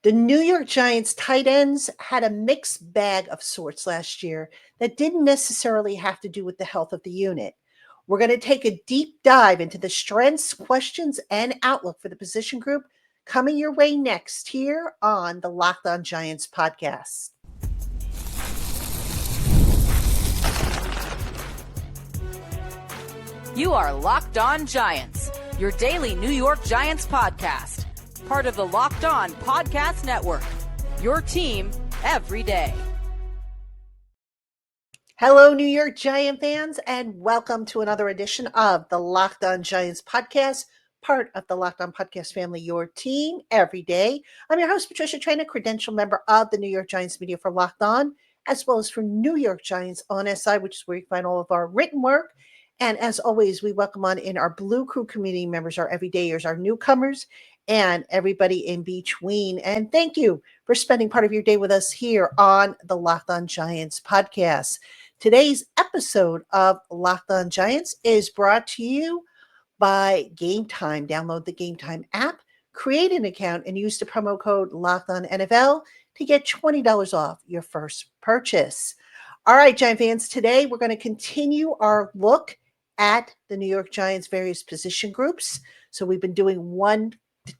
The New York Giants tight ends had a mixed bag of sorts last year that didn't necessarily have to do with the health of the unit. We're going to take a deep dive into the strengths, questions, and outlook for the position group coming your way next here on the Locked On Giants podcast. You are Locked On Giants, your daily New York Giants podcast. Part of the Locked On Podcast Network, your team every day. Hello, New York Giant fans, and welcome to another edition of the Locked On Giants podcast, part of the Locked On Podcast family, your team every day. I'm your host, Patricia Traina, credential member of the New York Giants media for Locked On, as well as for New York Giants on SI, which is where you find all of our written work. And as always, we welcome on in our Blue Crew community members, our everydayers, our newcomers, and everybody in between. And thank you for spending part of your day with us here on the Locked On Giants podcast. Today's episode of Locked On Giants is brought to you by Game Time. Download the Game Time app, create an account, and use the promo code LOCKEDONNFL to get $20 off your first purchase. All right, Giant fans, today we're going to continue our look at the New York Giants' various position groups. So we've been doing one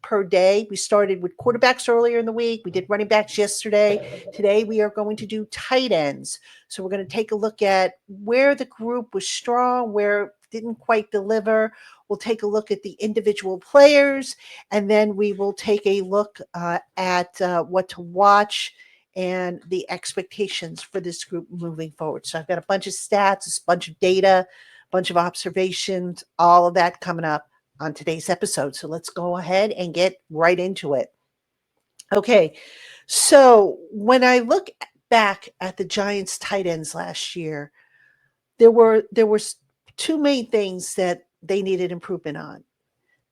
per day. We started with quarterbacks earlier in the week. We did running backs yesterday. Today we are going to do tight ends. So we're going to take a look at where the group was strong, where it didn't quite deliver. We'll take a look at the individual players, and then we will take a look at what to watch and the expectations for this group moving forward. So I've got a bunch of stats, a bunch of data, a bunch of observations, all of that coming up on today's episode. So let's go ahead and get right into it. Okay, so when I look back at the Giants tight ends last year, there were two main things that they needed improvement on.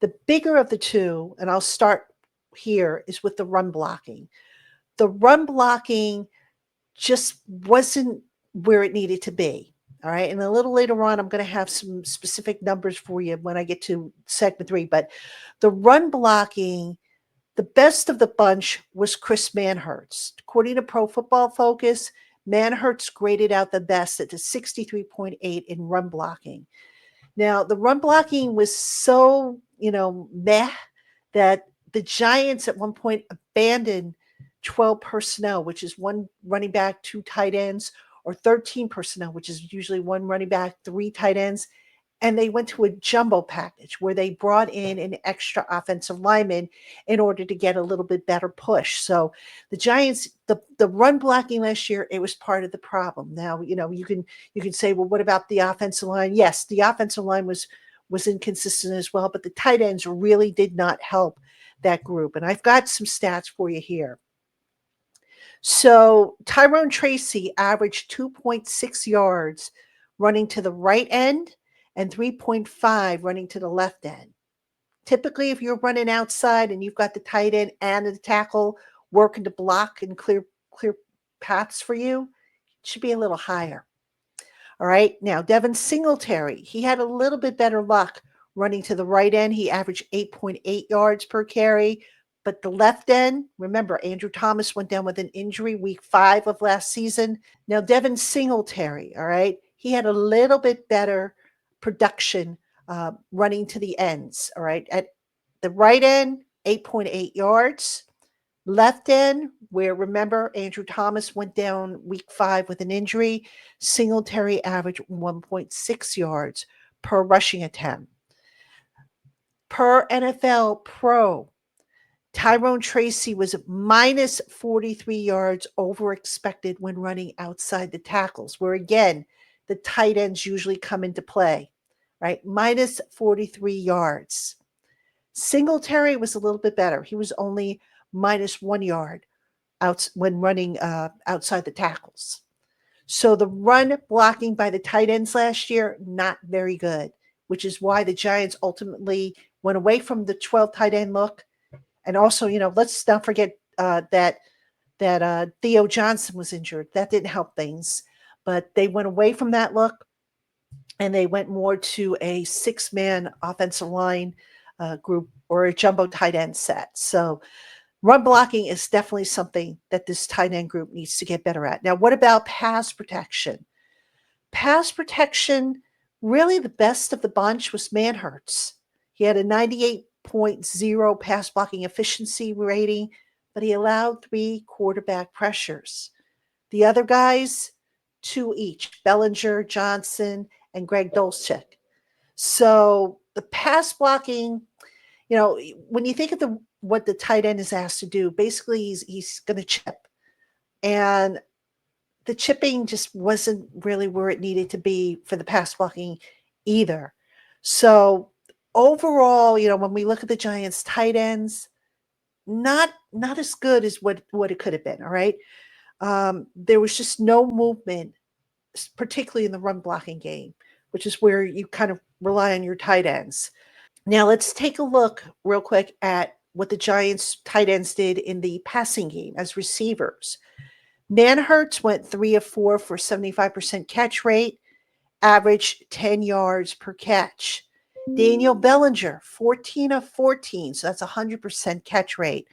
The bigger of the two, and I'll start here, is with the run blocking. The run blocking just wasn't where it needed to be. All right. And a little later on, I'm going to have some specific numbers for you when I get to segment 3. But the run blocking, the best of the bunch was Chris Manhertz. According to Pro Football Focus, Manhertz graded out the best at the 63.8 in run blocking. Now, the run blocking was so, meh that the Giants at one point abandoned 12 personnel, which is one running back, 2 tight ends, or 13 personnel, which is usually 1 running back, 3 tight ends. And they went to a jumbo package where they brought in an extra offensive lineman in order to get a little bit better push. So the Giants, the run blocking last year, it was part of the problem. Now, you can say, well, what about the offensive line? Yes, the offensive line was inconsistent as well, but the tight ends really did not help that group. And I've got some stats for you here. So Tyrone Tracy averaged 2.6 yards running to the right end and 3.5 running to the left end. Typically, if you're running outside and you've got the tight end and the tackle working to block and clear paths for you, it should be a little higher. All right. Now, Devin Singletary, he had a little bit better luck running to the right end. He averaged 8.8 yards per carry. But the left end, remember, Andrew Thomas went down with an injury week 5 of last season. Now, Devin Singletary, all right, he had a little bit better production running to the ends, all right. At the right end, 8.8 yards. Left end, where, remember, Andrew Thomas went down week 5 with an injury, Singletary averaged 1.6 yards per rushing attempt. Per NFL Pro, Tyrone Tracy was minus 43 yards over expected when running outside the tackles, where again, the tight ends usually come into play, right? Minus 43 yards. Singletary was a little bit better. He was only minus 1 yard when running outside the tackles. So the run blocking by the tight ends last year, not very good, which is why the Giants ultimately went away from the 12 tight end look. And also, let's not forget that Theo Johnson was injured. That didn't help things. But they went away from that look, and they went more to a 6-man offensive line group or a jumbo tight end set. So Run blocking is definitely something that this tight end group needs to get better at. Now, what about pass protection? Pass protection, really the best of the bunch was Manhurts. He had a 98.0 pass blocking efficiency rating, but he allowed 3 quarterback pressures. The other guys, 2 each, Bellinger, Johnson, and Greg Dulcich. So the pass blocking, when you think of what the tight end is asked to do, basically he's going to chip, and the chipping just wasn't really where it needed to be for the pass blocking either. So overall, when we look at the Giants tight ends, not as good as what it could have been. All right, there was just no movement, particularly in the run blocking game, which is where you kind of rely on your tight ends. Now let's take a look real quick at what the Giants tight ends did in the passing game as receivers. Manhurts went 3 of 4 for 75% catch rate, averaged 10 yards per catch. Daniel Bellinger, 14 of 14, so that's 100% catch rate.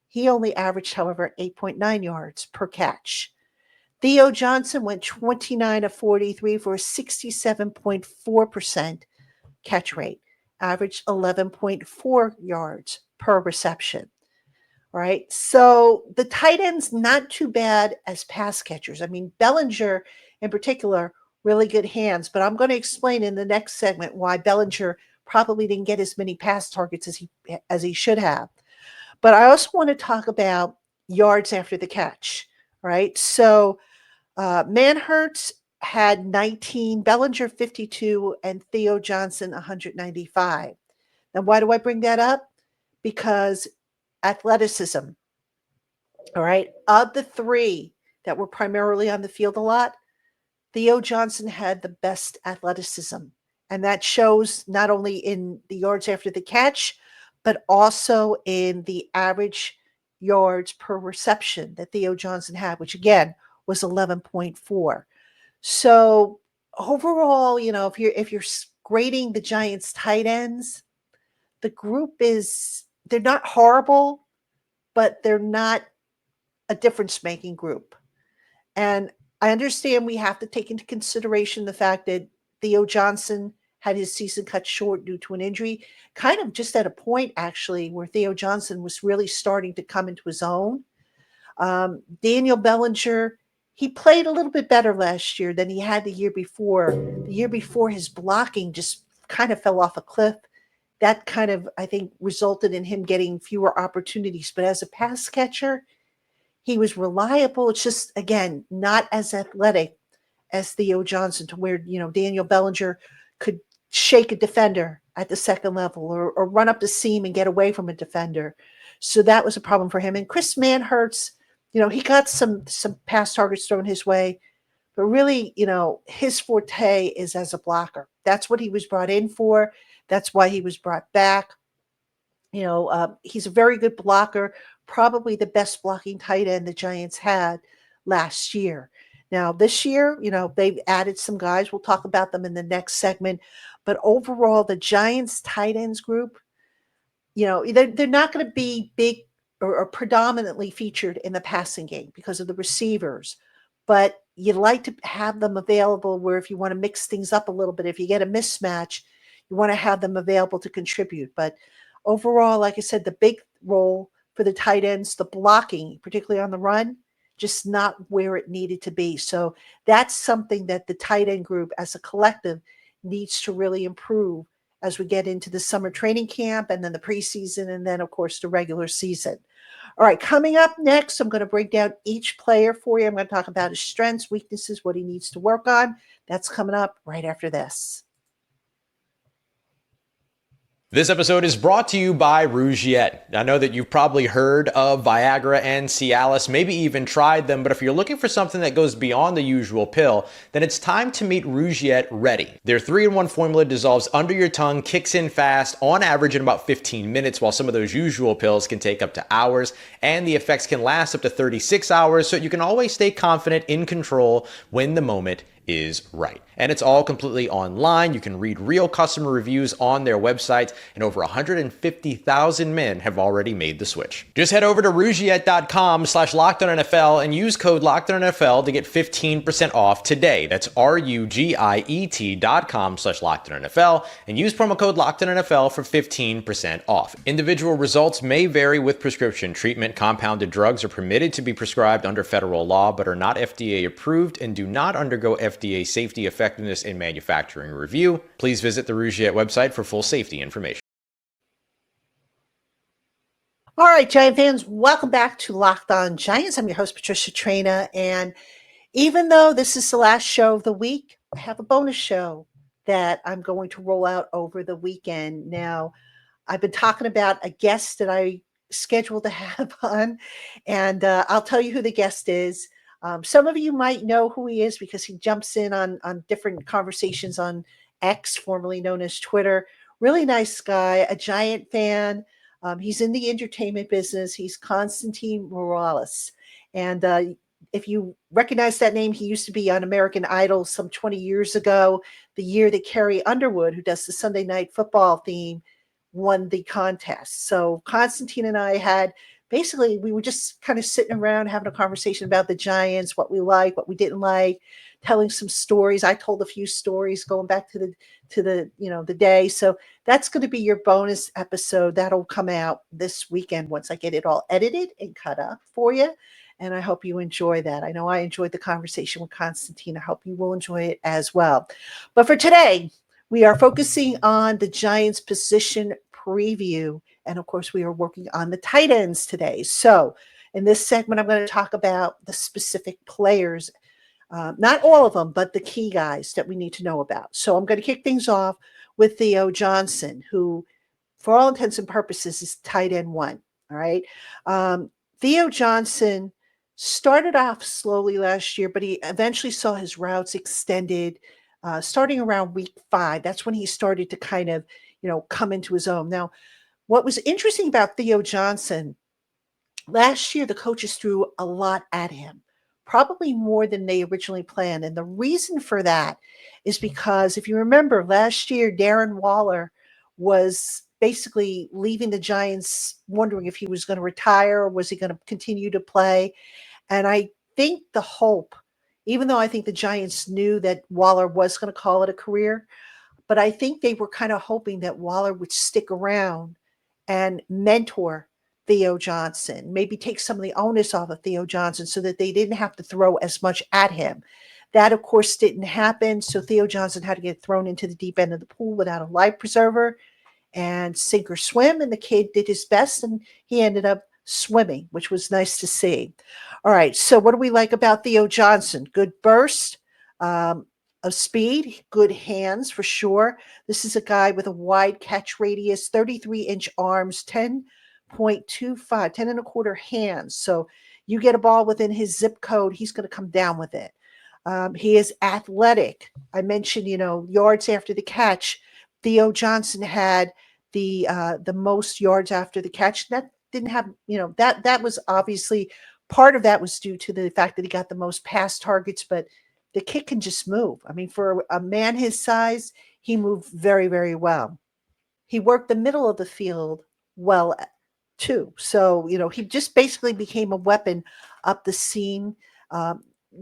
He only averaged, however, 8.9 yards per catch. Theo Johnson went 29 of 43 for a 67.4% catch rate, averaged 11.4 yards per reception. All right. So the tight ends, not too bad as pass catchers. I mean, Bellinger in particular, really good hands, but I'm going to explain in the next segment why Bellinger probably didn't get as many pass targets as he should have. But I also want to talk about yards after the catch. All right. So Manhurts had 19, Bellinger 52, and Theo Johnson 195. Now, why do I bring that up? Because athleticism. All right. Of the 3 that were primarily on the field a lot, Theo Johnson had the best athleticism. And that shows not only in the yards after the catch, but also in the average yards per reception that Theo Johnson had, which again was 11.4. So overall, if you're grading the Giants tight ends, the group they're not horrible, but they're not a difference-making group. And I understand we have to take into consideration the fact that Theo Johnson had his season cut short due to an injury, kind of just at a point, actually, where Theo Johnson was really starting to come into his own. Daniel Bellinger, he played a little bit better last year than he had the year before. The year before, his blocking just kind of fell off a cliff. That kind of, I think, resulted in him getting fewer opportunities. But as a pass catcher, he was reliable. It's just, again, not as athletic as Theo Johnson, to where, Daniel Bellinger could shake a defender at the second level or run up the seam and get away from a defender. So that was a problem for him. And Chris Manhurts, he got some pass targets thrown his way, but really, his forte is as a blocker. That's what he was brought in for. That's why he was brought back. He's a very good blocker, probably the best blocking tight end the Giants had last year. Now, this year, they've added some guys. We'll talk about them in the next segment. But overall, the Giants tight ends group, they're not going to be big or predominantly featured in the passing game because of the receivers. But you'd like to have them available where if you want to mix things up a little bit, if you get a mismatch, you want to have them available to contribute. But overall, like I said, the big role for the tight ends, the blocking, particularly on the run, just not where it needed to be. So that's something that the tight end group as a collective needs to really improve as we get into the summer training camp and then the preseason and then, of course, the regular season. All right, coming up next, I'm going to break down each player for you. I'm going to talk about his strengths, weaknesses, what he needs to work on. That's coming up right after this. This episode is brought to you by Rougiette. I know that you've probably heard of Viagra and Cialis, maybe even tried them, but if you're looking for something that goes beyond the usual pill, then it's time to meet Rougiette Ready. Their 3-in-1 formula dissolves under your tongue, kicks in fast, on average in about 15 minutes, while some of those usual pills can take up to hours, and the effects can last up to 36 hours, so you can always stay confident in control when the moment is right. And it's all completely online. You can read real customer reviews on their website, and over 150,000 men have already made the switch. Just head over to Rougiette.com/LockedOnNFL and use code LockedOnNFL to get 15% off today. That's RUGIET.com/LockedOnNFL and use promo code LockedOnNFL for 15% off. Individual results may vary with prescription treatment. Compounded drugs are permitted to be prescribed under federal law but are not FDA approved and do not undergo FDA safety, effectiveness, and manufacturing review. Please visit the Rougiette website for full safety information. All right, Giant fans, welcome back to Locked On Giants. I'm your host, Patricia Traina, and even though this is the last show of the week, I have a bonus show that I'm going to roll out over the weekend. Now, I've been talking about a guest that I scheduled to have on, and I'll tell you who the guest is. Some of you might know who he is because he jumps in on different conversations on X, formerly known as Twitter. Really nice guy, a Giant fan. He's in the entertainment business. He's Constantine Morales. And if you recognize that name, he used to be on American Idol some 20 years ago, the year that Carrie Underwood, who does the Sunday Night Football theme, won the contest. So Constantine and I we were just kind of sitting around having a conversation about the Giants, what we like, what we didn't like, telling some stories. I told a few stories going back to the day. So that's going to be your bonus episode. That'll come out this weekend once I get it all edited and cut up for you. And I hope you enjoy that. I know I enjoyed the conversation with Constantine. I hope you will enjoy it as well. But for today, we are focusing on the Giants position preview. And of course, we are working on the tight ends today. So in this segment, I'm going to talk about the specific players, not all of them, but the key guys that we need to know about. So I'm going to kick things off with Theo Johnson, who, for all intents and purposes, is tight end one. All right. Theo Johnson started off slowly last year, but he eventually saw his routes extended starting around week 5. That's when he started to kind of, come into his own. Now, what was interesting about Theo Johnson, last year the coaches threw a lot at him, probably more than they originally planned. And the reason for that is because if you remember last year, Darren Waller was basically leaving the Giants wondering if he was going to retire or was he going to continue to play. And I think the hope, even though I think the Giants knew that Waller was going to call it a career, but I think they were kind of hoping that Waller would stick around and mentor Theo Johnson, maybe take some of the onus off of Theo Johnson so that they didn't have to throw as much at him. That, of course, didn't happen. So Theo Johnson had to get thrown into the deep end of the pool without a life preserver and sink or swim. And the kid did his best and he ended up swimming, which was nice to see. All right. So what do we like about Theo Johnson? Good burst of speed, good hands for sure. This is a guy with a wide catch radius, 33-inch arms, 10.25, 10 and a quarter hands. So you get a ball within his zip code, he's going to come down with it. He is athletic. I mentioned, yards after the catch. Theo Johnson had the most yards after the catch. That didn't have, that was obviously part of that was due to the fact that he got the most pass targets, but the kid can just move. I mean, for a man his size, he moved very, very well. He worked the middle of the field well too. So, he just basically became a weapon up the seam.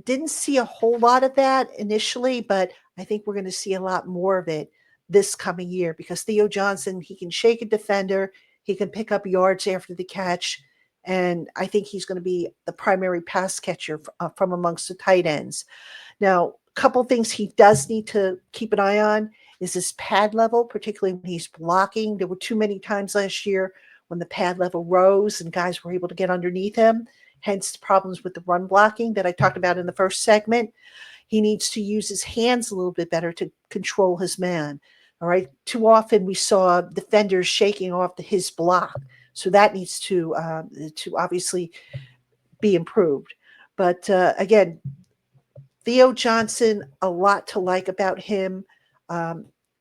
Didn't see a whole lot of that initially, but I think we're going to see a lot more of it this coming year because Theo Johnson, he can shake a defender. He can pick up yards after the catch. And I think he's going to be the primary pass catcher from amongst the tight ends. Now, a couple things he does need to keep an eye on is his pad level, particularly when he's blocking. There were too many times last year when the pad level rose and guys were able to get underneath him, hence the problems with the run blocking that I talked about in the first segment. He needs to use his hands a little bit better to control his man. All right. Too often we saw defenders shaking off his block. So that needs to obviously be improved. But again, Theo Johnson, a lot to like about him.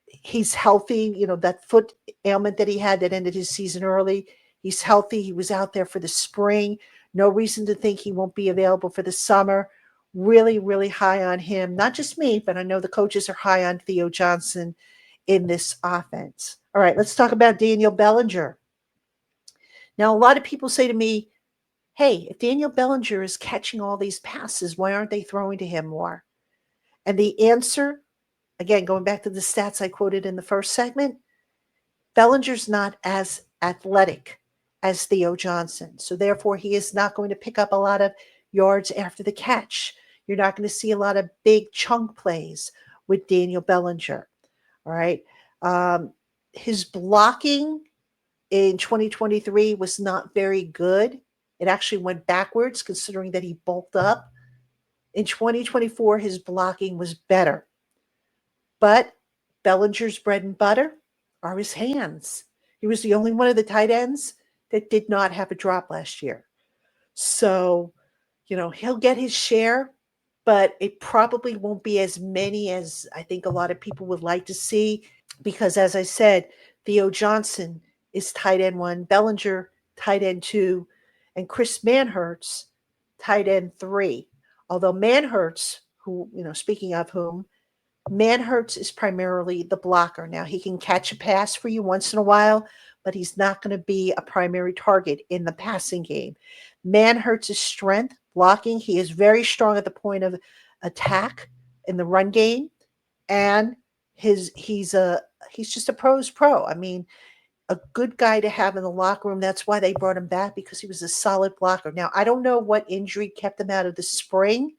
He's healthy. That foot ailment that he had that ended his season early, he's healthy. He was out there for the spring. No reason to think he won't be available for the summer. Really, really high on him. Not just me, but I know the coaches are high on Theo Johnson in this offense. All right, let's talk about Daniel Bellinger. Now, a lot of people say to me, hey, if Daniel Bellinger is catching all these passes, why aren't they throwing to him more? And the answer, again, going back to the stats I quoted in the first segment, Bellinger's not as athletic as Theo Johnson. So therefore, he is not going to pick up a lot of yards after the catch. You're not going to see a lot of big chunk plays with Daniel Bellinger. All right. His blocking in 2023 was not very good. It actually went backwards considering that he bulked up. In 2024, his blocking was better. But Bellinger's bread and butter are his hands. He was the only one of the tight ends that did not have a drop last year. So, he'll get his share, but it probably won't be as many as I think a lot of people would like to see because, as I said, Theo Johnson is tight end one, Bellinger tight end two, and Chris Manhertz tight end three. Although Manhertz, who, speaking of whom, Manhertz is primarily the blocker. Now, he can catch a pass for you once in a while, but he's not going to be a primary target in the passing game. Manhertz's strength, blocking, he is very strong at the point of attack in the run game, and he's just a pro's pro. I mean, a good guy to have in the locker room. That's why they brought him back, because he was a solid blocker. Now, I don't know what injury kept him out of the spring.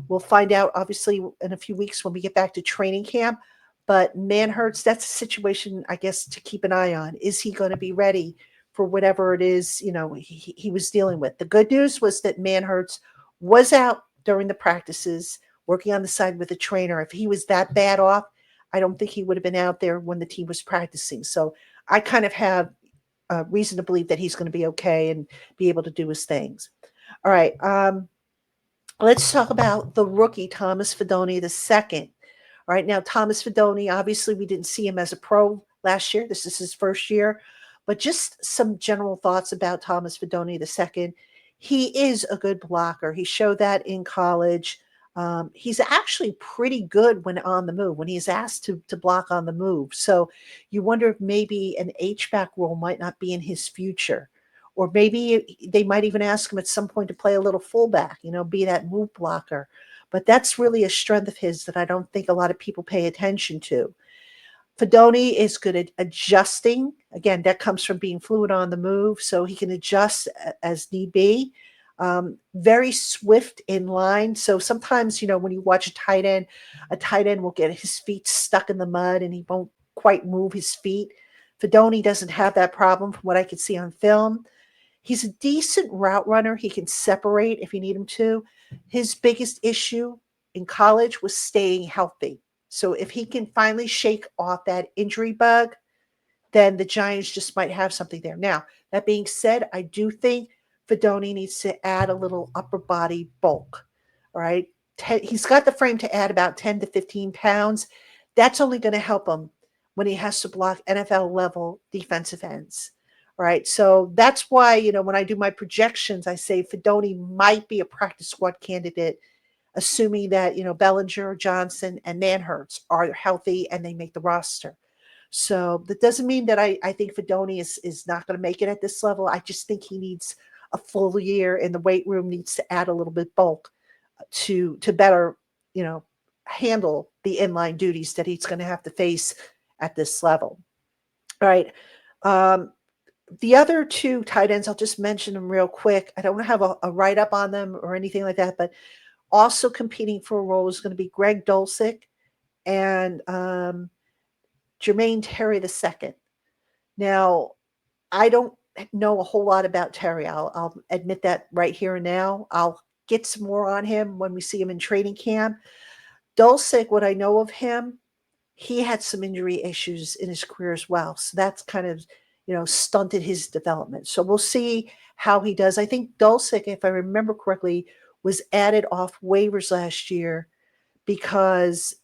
We'll find out, obviously, in a few weeks when we get back to training camp. But Manhertz, that's a situation, I guess, to keep an eye on. Is he going to be ready for whatever it is, he was dealing with? The good news was that Manhertz was out during the practices, working on the side with the trainer. If he was that bad off, I don't think he would have been out there when the team was practicing. So I kind of have reason to believe that he's going to be okay and be able to do his things. All right. Let's talk about the rookie, Thomas Fidone II. All right, now Thomas Fidone, obviously we didn't see him as a pro last year. This is his first year. But just some general thoughts about Thomas Fidone II. He is a good blocker. He showed that in college. He's actually pretty good when on the move, when he's asked to block on the move. So you wonder if maybe an H-back role might not be in his future. Or maybe they might even ask him at some point to play a little fullback, be that move blocker. But that's really a strength of his that I don't think a lot of people pay attention to. Fidone is good at adjusting. Again, that comes from being fluid on the move, so he can adjust as need be. Very swift in line. So sometimes, when you watch a tight end will get his feet stuck in the mud and he won't quite move his feet. Fidone doesn't have that problem from what I could see on film. He's a decent route runner. He can separate if you need him to. His biggest issue in college was staying healthy. So if he can finally shake off that injury bug, then the Giants just might have something there. Now, that being said, I do think Fidone needs to add a little upper body bulk. All right. He's got the frame to add about 10 to 15 pounds. That's only going to help him when he has to block NFL level defensive ends. All right. So that's why, when I do my projections, I say Fidone might be a practice squad candidate, assuming that, Bellinger, Johnson, and Manhertz are healthy and they make the roster. So that doesn't mean that I think Fidone is not going to make it at this level. I just think he needs a full year in the weight room, needs to add a little bit bulk to better, handle the inline duties that he's going to have to face at this level. All right. The other two tight ends, I'll just mention them real quick. I don't have a write-up on them or anything like that, but also competing for a role is going to be Greg Dulcich and Jermaine Terry II. Now, I don't know a whole lot about Terry. I'll admit that right here and now. I'll get some more on him when we see him in training camp. Dulcich, what I know of him, he had some injury issues in his career as well. So that's kind of, stunted his development. So we'll see how he does. I think Dulcich, if I remember correctly, was added off waivers last year because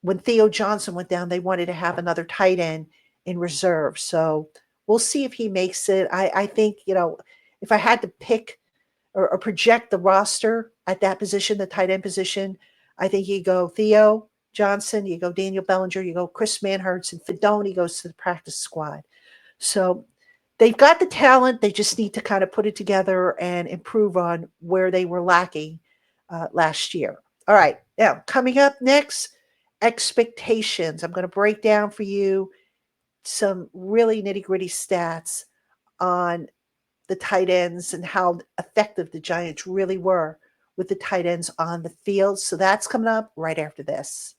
when Theo Johnson went down, they wanted to have another tight end in reserve. So we'll see if he makes it. I think, if I had to pick or project the roster at that position, the tight end position. I think you go Theo Johnson, you go Daniel Bellinger, you go Chris Manhertz, and Fidone goes to the practice squad. So they've got the talent. They just need to kind of put it together and improve on where they were lacking last year. All right. Now, coming up next, expectations. I'm going to break down for you some really nitty gritty stats on the tight ends and how effective the Giants really were with the tight ends on the field. So that's coming up right after this.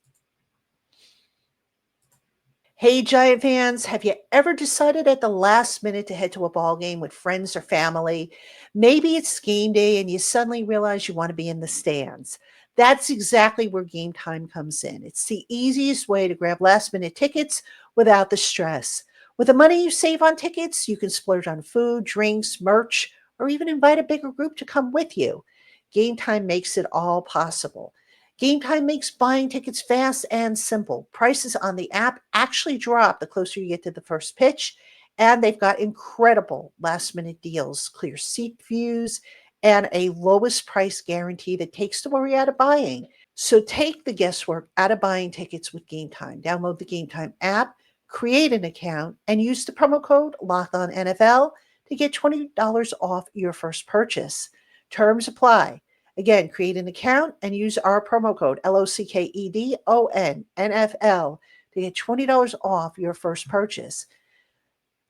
Hey, Giant fans, have you ever decided at the last minute to head to a ball game with friends or family? Maybe it's game day and you suddenly realize you want to be in the stands. That's exactly where Game Time comes in. It's the easiest way to grab last minute tickets without the stress. With the money you save on tickets, you can splurge on food, drinks, merch, or even invite a bigger group to come with you. Game Time makes it all possible. Game Time makes buying tickets fast and simple. Prices on the app actually drop the closer you get to the first pitch, and they've got incredible last minute deals, clear seat views, and a lowest price guarantee that takes the worry out of buying. So take the guesswork out of buying tickets with Game Time. Download the Game Time app, create an account, and use the promo code LOCKEDONNFL to get $20 off your first purchase. Terms apply. Again, create an account and use our promo code LOCKEDONNFL to get $20 off your first purchase.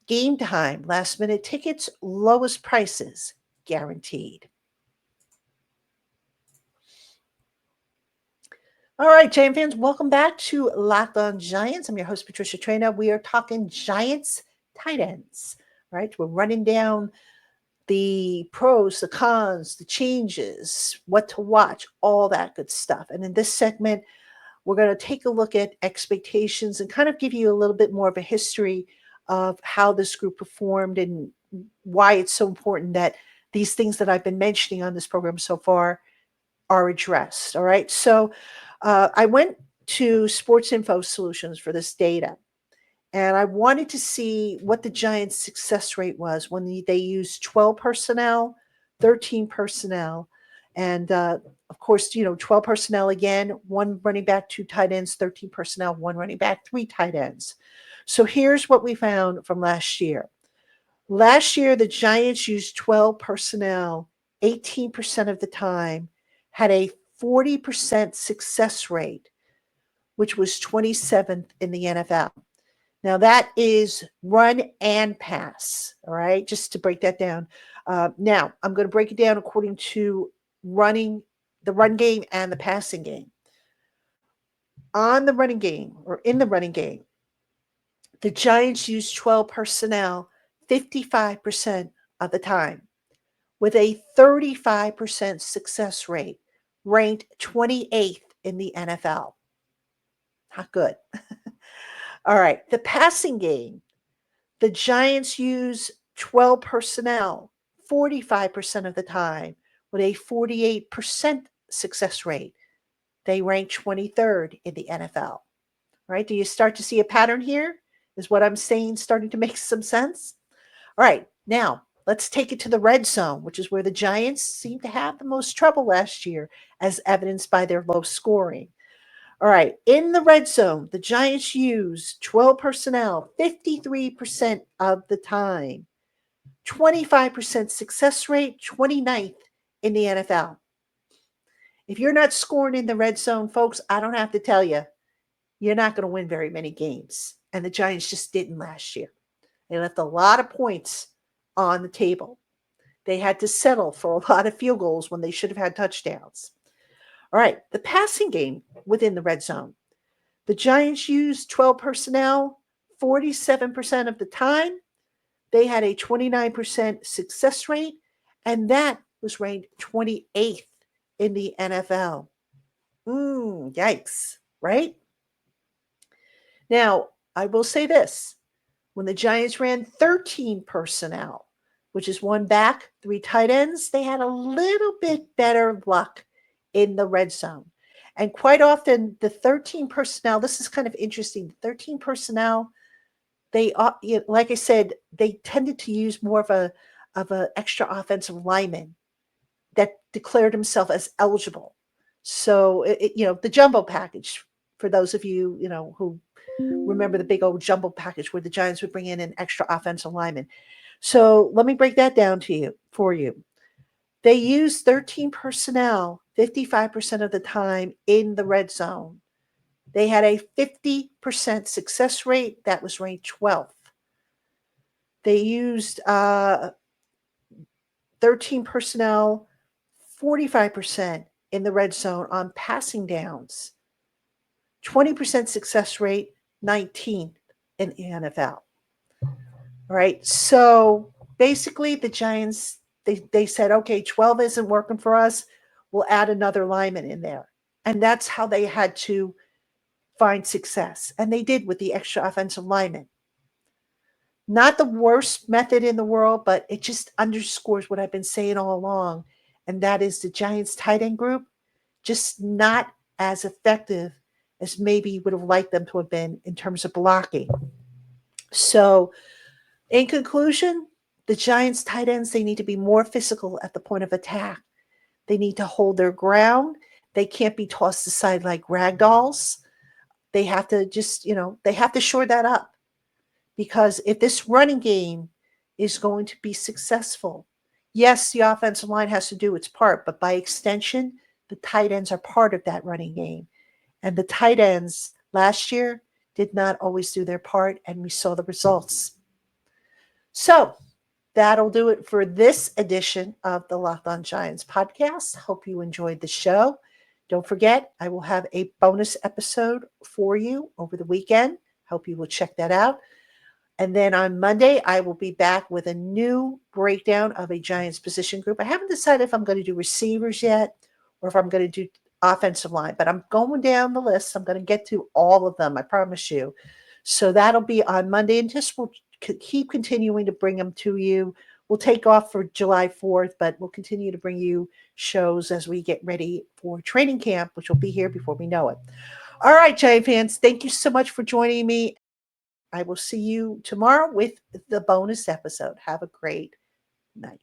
Game Time, last minute tickets, lowest prices, guaranteed. All right, Giant fans, welcome back to Locked On Giants. I'm your host, Patricia Traina. We are talking Giants tight ends, right? We're running down the pros, the cons, the changes, what to watch, all that good stuff. And in this segment, we're going to take a look at expectations and kind of give you a little bit more of a history of how this group performed and why it's so important that these things that I've been mentioning on this program so far are addressed. All right. So I went to Sports Info Solutions for this data. And I wanted to see what the Giants' success rate was when they used 12 personnel, 13 personnel, and of course, 12 personnel again, one running back, two tight ends, 13 personnel, one running back, three tight ends. So here's what we found from last year. Last year, the Giants used 12 personnel 18% of the time, had a 40% success rate, which was 27th in the NFL. Now, that is run and pass, all right, just to break that down. Now, I'm going to break it down according to the run game and the passing game. On the running game, or in the running game, the Giants used 12 personnel 55% of the time with a 35% success rate, ranked 28th in the NFL. Not good. All right, the passing game, the Giants use 12 personnel 45% of the time with a 48% success rate. They rank 23rd in the NFL. Right? Do you start to see a pattern here? Is what I'm saying starting to make some sense? All right, now let's take it to the red zone, which is where the Giants seem to have the most trouble last year, as evidenced by their low scoring. All right, in the red zone, the Giants use 12 personnel 53% of the time, 25% success rate, 29th in the NFL. If you're not scoring in the red zone, folks, I don't have to tell you, you're not going to win very many games. And the Giants just didn't last year. They left a lot of points on the table. They had to settle for a lot of field goals when they should have had touchdowns. All right, the passing game within the red zone. The Giants used 12 personnel 47% of the time. They had a 29% success rate, and that was ranked 28th in the NFL. Yikes, right? Now, I will say this. When the Giants ran 13 personnel, which is one back, three tight ends, they had a little bit better luck in the red zone. And quite often, the 13 personnel, this is kind of interesting. The 13 personnel, they, like I said, they tended to use more of a extra offensive lineman that declared himself as eligible. So, the jumbo package, for those of you, who remember the big old jumbo package where the Giants would bring in an extra offensive lineman. So let me break that down for you. They used 13 personnel 55% of the time in the red zone. They had a 50% success rate that was ranked 12th. They used 13 personnel 45% in the red zone on passing downs. 20% success rate, 19th in the NFL. All right. So basically, the Giants, they said, okay, 12 isn't working for us. We'll add another lineman in there. And that's how they had to find success. And they did with the extra offensive lineman. Not the worst method in the world, but it just underscores what I've been saying all along. And that is the Giants tight end group, just not as effective as maybe you would have liked them to have been in terms of blocking. So, in conclusion, the Giants tight ends, they need to be more physical at the point of attack. They need to hold their ground. They can't be tossed aside like rag dolls. They have to they have to shore that up. Because if this running game is going to be successful, yes, the offensive line has to do its part, but by extension, the tight ends are part of that running game. And the tight ends last year did not always do their part, and we saw the results. So that'll do it for this edition of the Locked On Giants podcast. Hope you enjoyed the show. Don't forget, I will have a bonus episode for you over the weekend. Hope you will check that out. And then on Monday, I will be back with a new breakdown of a Giants position group. I haven't decided if I'm going to do receivers yet or if I'm going to do offensive line, but I'm going down the list. I'm going to get to all of them, I promise you. So that'll be on Monday, and just we'll keep continuing to bring them to you. We'll take off for July 4th, but we'll continue to bring you shows as we get ready for training camp, which will be here before we know it. All right, Giant fans, thank you so much for joining me. I will see you tomorrow with the bonus episode. Have a great night.